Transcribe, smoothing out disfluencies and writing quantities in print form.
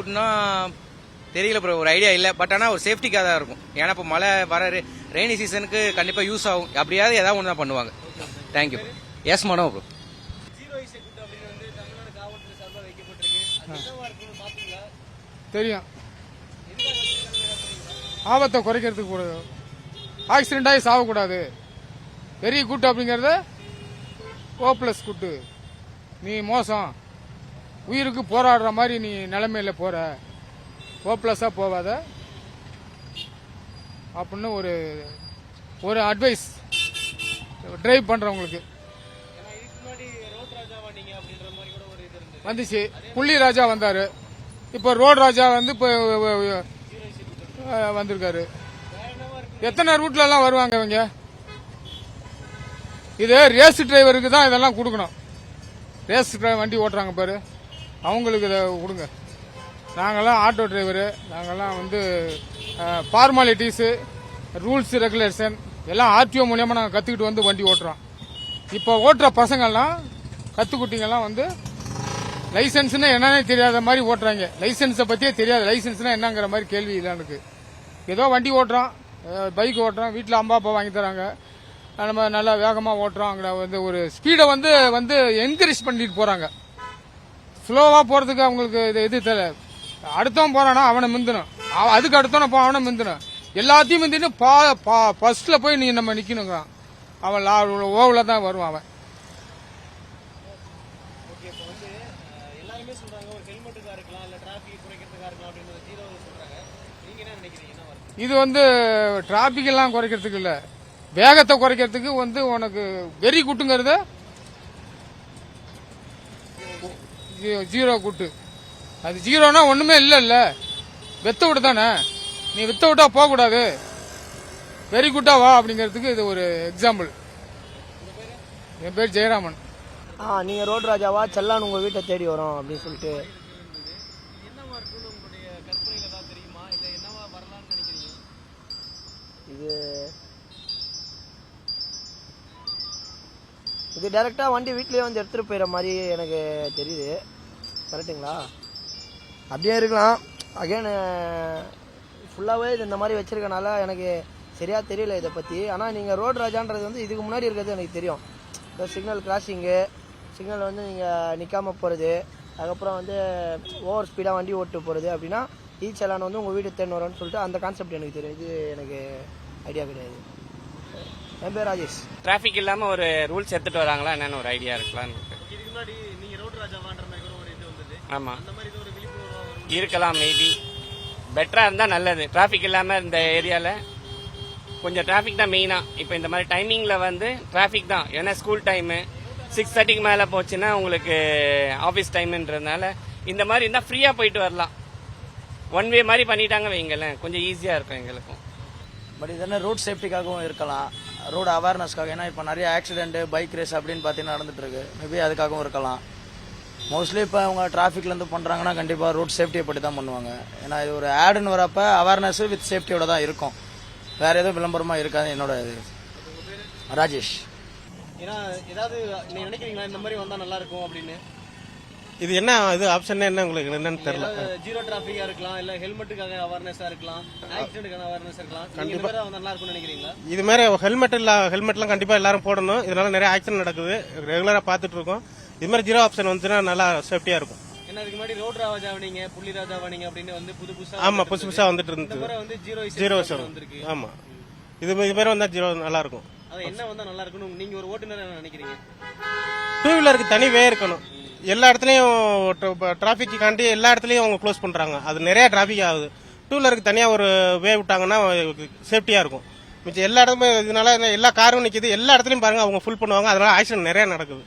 கூட்டுனா தெரியல ப்ரோ, ஒரு ஐடியா இல்லை. பட் ஆனால் ஒரு சேஃப்டிக்காக தான் இருக்கும். ஏன்னா இப்போ மழை வர ரெய்னி சீசனுக்கு கண்டிப்பாக யூஸ் ஆகும். அப்படியாவது ஏதாவது ஒன்று தான் பண்ணுவாங்க. தேங்க்யூ. Yes madam bro. தெரியும், ஆபத்தை குறைக்கிறதுக்கு கூட, ஆக்சிடென்ட் ஆகி சாகக்கூடாது. பெரிய கூட்டு அப்படிங்கறத ஓப்ளஸ் கூட்டு, நீ மோசம், உயிருக்கு போராடுற மாதிரி நீ நிலைமையில போற, ஓப்ளஸா போவாத அப்படின்னு ஒரு அட்வைஸ் டிரைவ் பண்றவங்களுக்கு வந்துச்சு. புள்ளி ராஜா வந்தாரு, இப்ப ரோட் ராஜா வந்து இப்ப வந்திருக்காரு. எத்தனை ரூட்ல எல்லாம் வருவாங்க இவங்க? இது ரேஸ் டிரைவருக்கு தான் இதெல்லாம் கொடுக்கணும். ரேஸ் டிரைவர் வண்டி ஓட்டுறாங்க பாரு, அவங்களுக்கு இதை கொடுங்க. நாங்கெல்லாம் ஆட்டோ டிரைவரு, நாங்கெல்லாம் வந்து ஃபார்மாலிட்டிஸு, ரூல்ஸ் ரெகுலேஷன் எல்லாம் ஆர்டிஓ மூலியமா நாங்கள் கற்றுக்கிட்டு வந்து வண்டி ஓட்டுறோம். இப்போ ஓட்டுற பசங்கள்லாம் கற்றுக்குட்டிங்கெல்லாம் வந்து லைசன்ஸ்னா என்னன்னே தெரியாத மாதிரி ஓட்டுறாங்க. லைசன்ஸை பற்றியே தெரியாது. லைசன்ஸ்னா என்னங்கிற மாதிரி கேள்வி இல்லை எனக்கு. ஏதோ வண்டி ஓட்டுறோம், பைக் ஓட்டுறோம், வீட்டில் அம்மா அப்பா வாங்கி தராங்க, நம்ம நல்லா வேகமாக ஓட்டுறோம். அங்கே வந்து ஒரு ஸ்பீடை வந்து என்கரேஜ் பண்ணிட்டு போகிறாங்க. ஸ்லோவாக போகிறதுக்கு அவங்களுக்கு இது தெரியல. அடுத்தவன் போறானா அவனை மிந்தணும், அதுக்கு அடுத்தவன அவனை மிந்தணும், எல்லாத்தையும் மிந்திட்டு ஃபர்ஸ்ட்ல போய் நீ நம்ம நிக்கணுங்க. அவன் ஓவல தான் வருவான் அவன். இது வந்து டிராபிக் எல்லாம் குறைக்கிறதுக்கு இல்ல, வேகத்தை குறைக்கிறதுக்கு வந்து உனக்கு வெறி கூட்டுங்கிறது ஜீரோ கூட்டு. அது ஜீரோனா ஒண்ணுமே இல்ல, வெத்த விட்டு தானே. நீ வித்த விட்டா போக கூடாது, வெரி குட்டா வா அப்படிங்கிறதுக்கு இது ஒரு எக்ஸாம்பிள். என் பேர் ஜெயராமன். நீங்க ரோட் ராஜாவா செல்லான் உங்க வீட்டை தேடி வரோம் அப்படின்னு சொல்லிட்டு இது டைரக்டா வண்டி வீட்லயே வந்து எடுத்துட்டு போயிடுற மாதிரி எனக்கு தெரியுது. கரெக்டுங்களா? அப்படியே இருக்கலாம். அகைன் ஃபுல்லாகவே இது இந்த மாதிரி வச்சிருக்கனால எனக்கு சரியா தெரியல இதை பற்றி. ஆனால் நீங்கள் ரோட் ராஜான்றது வந்து இதுக்கு முன்னாடி இருக்கிறது எனக்கு தெரியும். இப்போ சிக்னல் கிராசிங்கு, சிக்னல் வந்து நீங்கள் நிற்காமல் போகிறது, அதுக்கப்புறம் வந்து ஓவர் ஸ்பீடாக வண்டி ஓட்டு போகிறது அப்படின்னா செலான் வந்து உங்கள் வீடு தேர்ந்து வரோன்னு சொல்லிட்டு அந்த கான்செப்ட் எனக்கு தெரியும். இது எனக்கு ஐடியா கிடையாது. என் பேர் ராஜேஷ். டிராஃபிக் இல்லாமல் ஒரு ரூல்ஸ் எடுத்துட்டு வராங்களா என்னன்னு ஒரு ஐடியா இருக்கலாம்னு. ஆமாம், இருக்கலாம். மேபி பெட்டராக இருந்தால் நல்லது. டிராஃபிக் இல்லாமல் இந்த ஏரியாவில் கொஞ்சம் டிராஃபிக் தான் மெயினாக. இப்போ இந்த மாதிரி டைமிங்கில் வந்து டிராஃபிக் தான். ஏன்னா ஸ்கூல் டைமு 6:30க்கு மேலே போச்சுன்னா உங்களுக்கு ஆஃபீஸ் டைமுன்றதுனால இந்த மாதிரி இருந்தால் ஃப்ரீயாக போயிட்டு வரலாம். ஒன் வே மாதிரி பண்ணிட்டாங்க வைங்களேன், கொஞ்சம் ஈஸியாக இருக்கும் எங்களுக்கும். பட் இதெல்லாம் ரோட் சேஃப்டிக்காகவும் இருக்கலாம், ரோடு அவேர்னஸ்க்காக. ஏன்னா இப்போ நிறைய ஆக்சிடென்ட், பைக் ரேஸ் அப்படின்னு பார்த்தீங்கன்னா நடந்துட்டு இருக்கு. மேபி அதுக்காகவும் இருக்கலாம். மோஸ்ட்லி இப்போ அவங்க டிராஃபிக்லேருந்து பண்ணுறாங்கன்னா கண்டிப்பாக ரோட் சேஃப்டியை பற்றி தான் பண்ணுவாங்க. ஏன்னா இது ஒரு ஆடுன்னு வரப்ப அவேர்னஸ் வித் சேஃப்டியோட தான் இருக்கும், வேற எதுவும் விளம்பரமாக இருக்காது. என்னோட இது ராஜேஷ். ஏன்னா ஏதாவது நீங்க நினைக்கிறீங்களா இந்த மாதிரி வந்தா நல்லா இருக்கும் அப்படின்னு? இது என்ன இது ஆப்ஷன் என்ன உங்களுக்கு என்னன்னு தெரியல. ஜீரோ டிராஃபிக்கா இருக்கலாம், இல்ல ஹெல்மெட்டுக்காக அவேர்னஸா இருக்கலாம், ஆக்சிடென்ட்கான அவேர்னஸ் இருக்கலாம். கண்டிப்பா வந்தா நல்லா இருக்கும்னு நினைக்கிறீங்களா? இது மாதிரி ஹெல்மெட்லாம் கண்டிப்பா எல்லாரும் போடணும். இதனால நிறைய ஆக்சிடென்ட் நடக்குது, ரெகுலரா பாத்துட்டு இருக்கோம். இது மாதிரி ஜீரோ ஆப்ஷன் வந்துச்சுன்னா நல்லா சேஃப்டியா இருக்கும். ஏன்னா இதுக்கு முன்னாடி ரோட் ராஜாவனீங்க, புள்ளி ராஜாவனீங்க அப்படின்னு வந்து புதுசா ஆமா புதுசு புதுசா வந்துட்டு இருந்துச்சு. வந்து ஜீரோ வந்திருக்கு. ஆமா, இது மாதிரி வந்தா ஜீரோ நல்லா இருக்கும். அது என்ன வந்தா நல்லா இருக்கும்னு நீங்க ஒரு ஓட்டுநரா நினைக்கிறீங்க? டூ வீலருக்கு தனி வே இருக்கணும். எல்லா இடத்துலயும் டிராபிக் காண்டி எல்லா இடத்துலயும் அவங்க க்ளோஸ் பண்றாங்க, அது நிறைய டிராபிக் ஆகுது. டூ வீலருக்கு தனியா ஒரு வே விட்டாங்கன்னா சேஃப்டியா இருக்கும். மிச்சம் எல்லா இடமும் இதனால எல்லா காரும் நிக்குது, எல்லா இடத்துலயும் பாருங்க அவங்க ஃபுல் பண்ணுவாங்க, அதனால ஆக்சிடென்ட் நிறைய நடக்குது.